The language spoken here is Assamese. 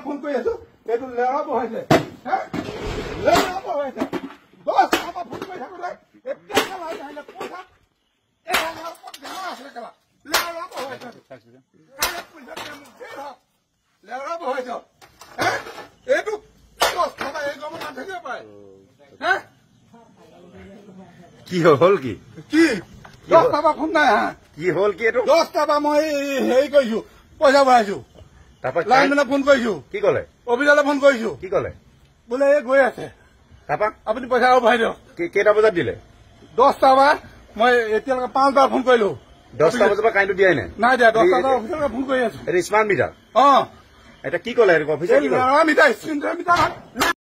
ফোন কৰি আছো এইটো লেৰাব হৈছে ফোন কৰি থাকোতে কি হল কি কি 10টা পৰা ফোন নাই কি হল কি এইটো 10টা পৰা মই হেৰি কৰিছো পইচা ভৰাইছো লাইনমেনে ফোন কৰিছো কি কলে অভিযানলৈ ফোন কৰিছো কি কলে বোলে এই গৈ আছে তাৰপা আপুনি পইচা আৰু ভৰাই দিয়ক কেইটা বজাত দিলে 10টা পৰা মই এতিয়ালৈকে 5 বাৰ ফোন কৰিলো 10টা বজাৰ পৰা কাৰেণ্টটো দিয়াই নাই দিয়া 10টা পৰা অফিচলৈকে ফোন কৰি আছো স্মাৰ্ট মিটাৰ অ এটা কি কলে অফিচৰ মিটাৰ স্ক্ৰীন মিটাৰ